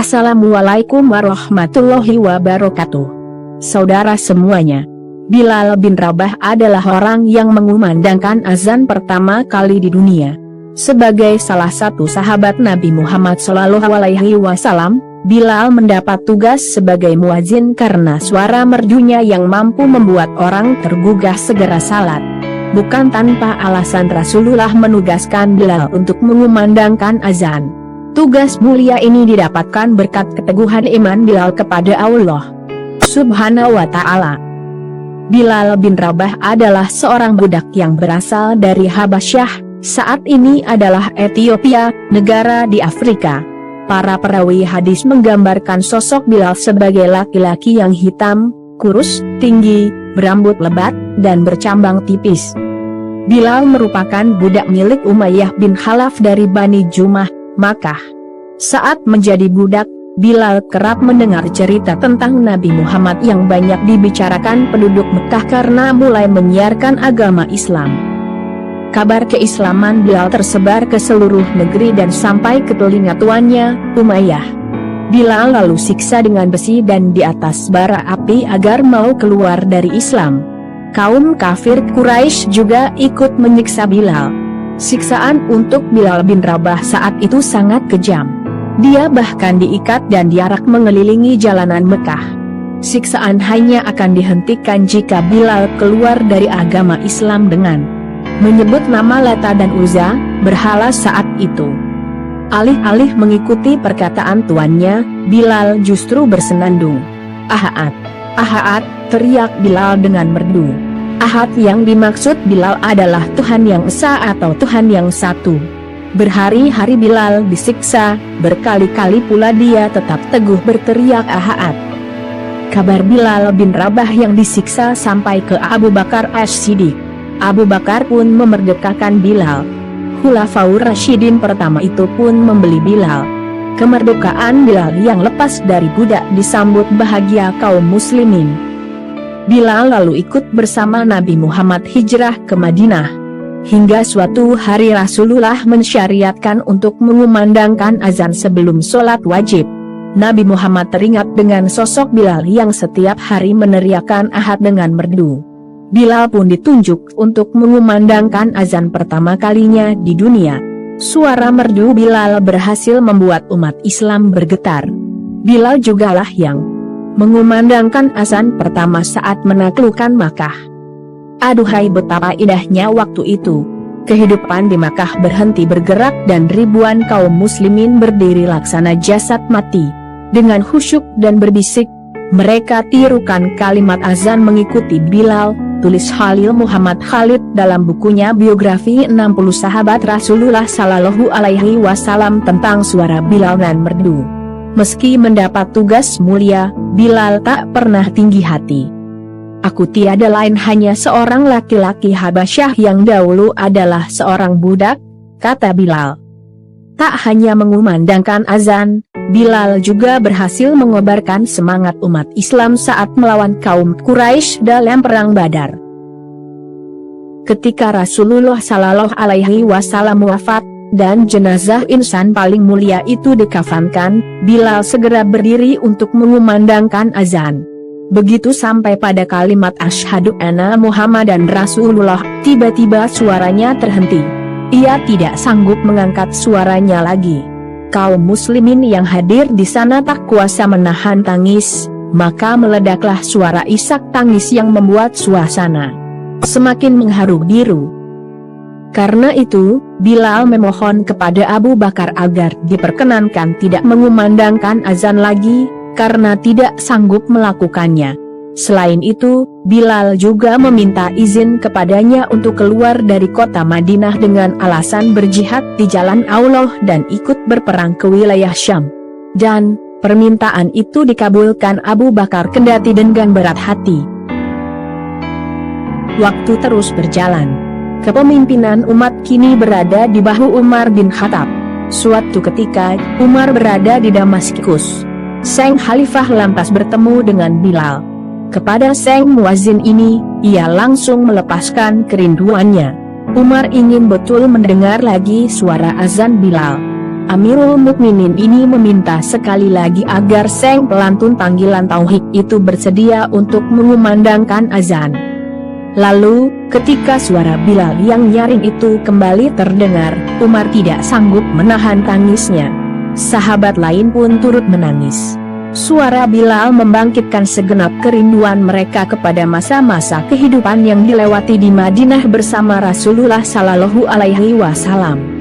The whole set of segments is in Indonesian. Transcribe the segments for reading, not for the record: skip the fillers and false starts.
Assalamualaikum warahmatullahi wabarakatuh. Saudara semuanya, Bilal bin Rabah adalah orang yang mengumandangkan azan pertama kali di dunia. Sebagai salah satu sahabat Nabi Muhammad SAW, Bilal mendapat tugas sebagai muadzin karena suara merdunya yang mampu membuat orang tergugah segera salat. Bukan tanpa alasan Rasulullah menugaskan Bilal untuk mengumandangkan azan. Tugas mulia ini didapatkan berkat keteguhan iman Bilal kepada Allah Subhanahu wa Ta'ala. Bilal bin Rabah adalah seorang budak yang berasal dari Habasyah, saat ini adalah Ethiopia, negara di Afrika. Para perawi hadis menggambarkan sosok Bilal sebagai laki-laki yang hitam, kurus, tinggi, berambut lebat, dan bercambang tipis. Bilal merupakan budak milik Umayyah bin Khalaf dari Bani Jumah, Makkah. Saat menjadi budak, Bilal kerap mendengar cerita tentang Nabi Muhammad yang banyak dibicarakan penduduk Mekah karena mulai menyiarkan agama Islam. Kabar keislaman Bilal tersebar ke seluruh negeri dan sampai ke telinga tuannya, Umayyah. Bilal lalu siksa dengan besi dan di atas bara api agar mau keluar dari Islam. Kaum kafir Quraisy juga ikut menyiksa Bilal. Siksaan untuk Bilal bin Rabah saat itu sangat kejam. Dia bahkan diikat dan diarak mengelilingi jalanan Mekah. Siksaan hanya akan dihentikan jika Bilal keluar dari agama Islam dengan menyebut nama Lata dan Uzza, berhala saat itu. Alih-alih mengikuti perkataan tuannya, Bilal justru bersenandung. "Ahad, Ahad!" teriak Bilal dengan merdu. Ahad yang dimaksud Bilal adalah Tuhan yang Esa atau Tuhan yang Satu. Berhari-hari Bilal disiksa, berkali-kali pula dia tetap teguh berteriak Ahad. Kabar Bilal bin Rabah yang disiksa sampai ke Abu Bakar As-Siddiq. Abu Bakar pun memerdekakan Bilal. Khulafaur Rasyidin pertama itu pun membeli Bilal. Kemerdekaan Bilal yang lepas dari budak disambut bahagia kaum muslimin. Bilal lalu ikut bersama Nabi Muhammad hijrah ke Madinah. Hingga suatu hari Rasulullah mensyariatkan untuk mengumandangkan azan sebelum sholat wajib. Nabi Muhammad teringat dengan sosok Bilal yang setiap hari meneriakkan Ahad dengan merdu. Bilal pun ditunjuk untuk mengumandangkan azan pertama kalinya di dunia. Suara merdu Bilal berhasil membuat umat Islam bergetar. Bilal jugalah yang mengumandangkan azan pertama saat menaklukkan Makkah. Aduhai betapa indahnya waktu itu. Kehidupan di Makkah berhenti bergerak dan ribuan kaum muslimin berdiri laksana jasad mati. Dengan khusyuk dan berbisik, mereka tirukan kalimat azan mengikuti Bilal, tulis Khalil Muhammad Khalid dalam bukunya Biografi 60 Sahabat Rasulullah Sallallahu Alaihi Wasallam tentang suara Bilal dan merdu. Meski mendapat tugas mulia, Bilal tak pernah tinggi hati. "Aku tiada lain hanya seorang laki-laki Habasyah yang dahulu adalah seorang budak," kata Bilal. Tak hanya mengumandangkan azan, Bilal juga berhasil mengobarkan semangat umat Islam saat melawan kaum Quraisy dalam perang Badar. Ketika Rasulullah Sallallahu Alaihi Wasallam wafat dan jenazah insan paling mulia itu dikafankan, Bilal segera berdiri untuk mengumandangkan azan. Begitu sampai pada kalimat Asyhadu anna Muhammadan Rasulullah, tiba-tiba suaranya terhenti. Ia tidak sanggup mengangkat suaranya lagi. Kaum muslimin yang hadir di sana tak kuasa menahan tangis, maka meledaklah suara isak tangis yang membuat suasana semakin mengharu biru. Karena itu, Bilal memohon kepada Abu Bakar agar diperkenankan tidak mengumandangkan azan lagi, karena tidak sanggup melakukannya. Selain itu, Bilal juga meminta izin kepadanya untuk keluar dari kota Madinah dengan alasan berjihad di jalan Allah dan ikut berperang ke wilayah Syam. Dan, permintaan itu dikabulkan Abu Bakar kendati dengan berat hati. Waktu terus berjalan. Kepemimpinan umat kini berada di bahu Umar bin Khattab. Suatu ketika, Umar berada di Damaskus. Sang Khalifah lantas bertemu dengan Bilal. Kepada sang muazin ini, ia langsung melepaskan kerinduannya. Umar ingin betul mendengar lagi suara azan Bilal. Amirul Mukminin ini meminta sekali lagi agar sang pelantun panggilan tauhid itu bersedia untuk mengumandangkan azan. Lalu, ketika suara Bilal yang nyaring itu kembali terdengar, Umar tidak sanggup menahan tangisnya. Sahabat lain pun turut menangis. Suara Bilal membangkitkan segenap kerinduan mereka kepada masa-masa kehidupan yang dilewati di Madinah bersama Rasulullah Shallallahu Alaihi Wasallam.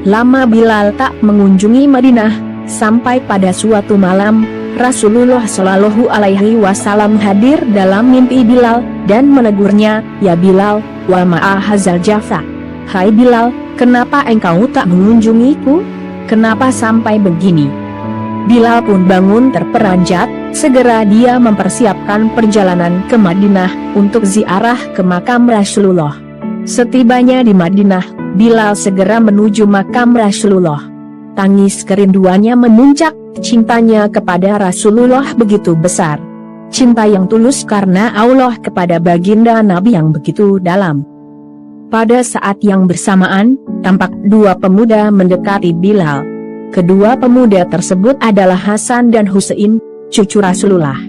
Lama Bilal tak mengunjungi Madinah, sampai pada suatu malam, Rasulullah Shallallahu Alaihi Wasallam hadir dalam mimpi Bilal, dan menegurnya, "Ya Bilal, wa ma'ahazal jafa. Hai Bilal, kenapa engkau tak mengunjungiku? Kenapa sampai begini?" Bilal pun bangun terperanjat, segera dia mempersiapkan perjalanan ke Madinah, untuk ziarah ke makam Rasulullah. Setibanya di Madinah, Bilal segera menuju makam Rasulullah. Tangis kerinduannya memuncak, cintanya kepada Rasulullah begitu besar. Cinta yang tulus karena Allah kepada baginda Nabi yang begitu dalam. Pada saat yang bersamaan, tampak dua pemuda mendekati Bilal. Kedua pemuda tersebut adalah Hasan dan Husain, cucu Rasulullah.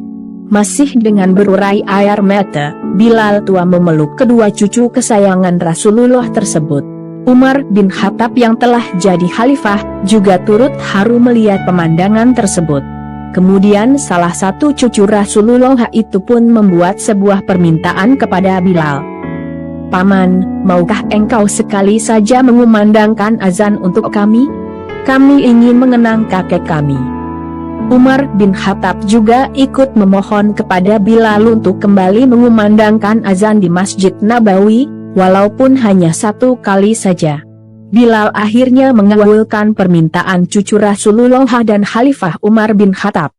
Masih dengan berurai air mata, Bilal tua memeluk kedua cucu kesayangan Rasulullah tersebut. Umar bin Khattab yang telah jadi khalifah, juga turut haru melihat pemandangan tersebut. Kemudian salah satu cucu Rasulullah itu pun membuat sebuah permintaan kepada Bilal. "Paman, maukah engkau sekali saja mengumandangkan azan untuk kami? Kami ingin mengenang kakek kami." Umar bin Khattab juga ikut memohon kepada Bilal untuk kembali mengumandangkan azan di Masjid Nabawi, walaupun hanya satu kali saja. Bilal akhirnya mengabulkan permintaan cucu Rasulullah dan Khalifah Umar bin Khattab.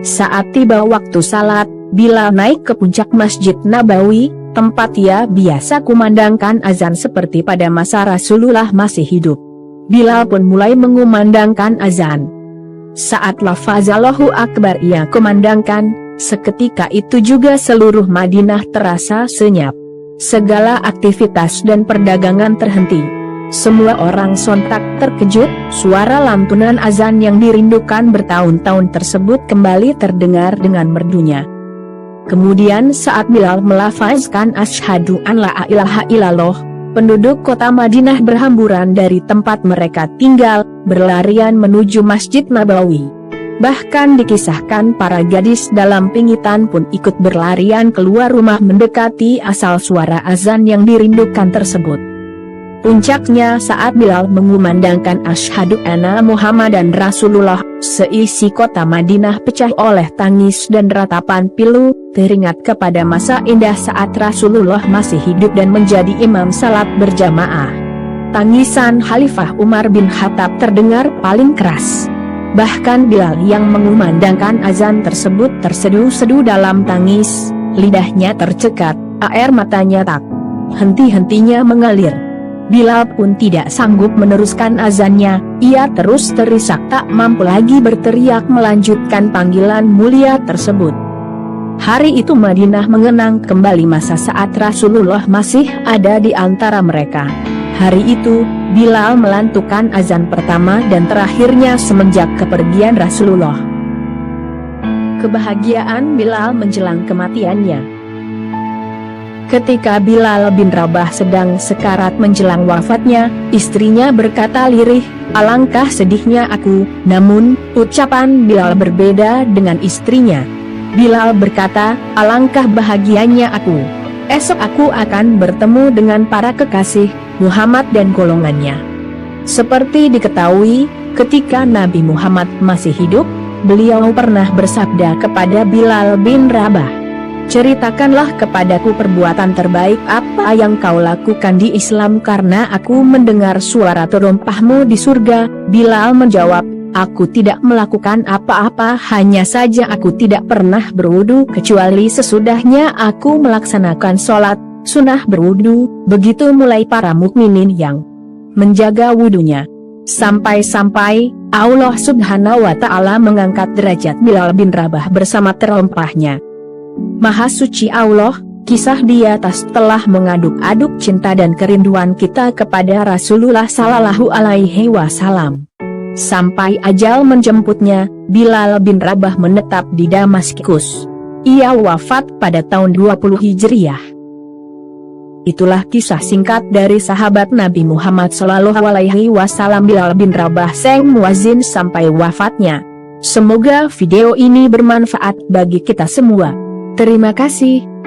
Saat tiba waktu salat, Bilal naik ke puncak Masjid Nabawi, tempat ia biasa kumandangkan azan seperti pada masa Rasulullah masih hidup. Bilal pun mulai mengumandangkan azan. Saat lafaz Allahu Akbar ia kumandangkan, seketika itu juga seluruh Madinah terasa senyap. Segala aktivitas dan perdagangan terhenti. Semua orang sontak terkejut, suara lantunan azan yang dirindukan bertahun-tahun tersebut kembali terdengar dengan merdunya. Kemudian saat Bilal melafazkan asyhadu an la ilaha illallah, penduduk kota Madinah berhamburan dari tempat mereka tinggal, berlarian menuju Masjid Nabawi. Bahkan dikisahkan para gadis dalam pingitan pun ikut berlarian keluar rumah mendekati asal suara azan yang dirindukan tersebut. Puncaknya saat Bilal mengumandangkan asyhadu anna Muhammadan Rasulullah, seisi kota Madinah pecah oleh tangis dan ratapan pilu, teringat kepada masa indah saat Rasulullah masih hidup dan menjadi imam salat berjamaah. Tangisan Khalifah Umar bin Khattab terdengar paling keras. Bahkan Bilal yang mengumandangkan azan tersebut terseduh-seduh dalam tangis, lidahnya tercekat, air matanya tak henti-hentinya mengalir. Bilal pun tidak sanggup meneruskan azannya, ia terus terisak tak mampu lagi berteriak melanjutkan panggilan mulia tersebut. Hari itu Madinah mengenang kembali masa saat Rasulullah masih ada di antara mereka. Hari itu, Bilal melantukan azan pertama dan terakhirnya semenjak kepergian Rasulullah. Kebahagiaan Bilal menjelang kematiannya. Ketika Bilal bin Rabah sedang sekarat menjelang wafatnya, istrinya berkata lirih, "Alangkah sedihnya aku." Namun, ucapan Bilal berbeda dengan istrinya. Bilal berkata, "Alangkah bahagianya aku. Esok aku akan bertemu dengan para kekasih, Muhammad dan golongannya." Seperti diketahui, ketika Nabi Muhammad masih hidup, beliau pernah bersabda kepada Bilal bin Rabah, "Ceritakanlah kepadaku perbuatan terbaik apa yang kau lakukan di Islam karena aku mendengar suara terompahmu di surga." Bilal menjawab, "Aku tidak melakukan apa-apa, hanya saja aku tidak pernah berwudu kecuali sesudahnya aku melaksanakan sholat sunnah berwudu." Begitu mulai para mukminin yang menjaga wudunya. Sampai-sampai Allah Subhanahu wa Ta'ala mengangkat derajat Bilal bin Rabah bersama terompahnya. Maha suci Allah, kisah di atas telah mengaduk-aduk cinta dan kerinduan kita kepada Rasulullah Sallallahu Alaihi Wasallam. Sampai ajal menjemputnya, Bilal bin Rabah menetap di Damaskus. Ia wafat pada tahun 20 Hijriah. Itulah kisah singkat dari sahabat Nabi Muhammad SAW Bilal bin Rabah sang muazin sampai wafatnya. Semoga video ini bermanfaat bagi kita semua. Terima kasih.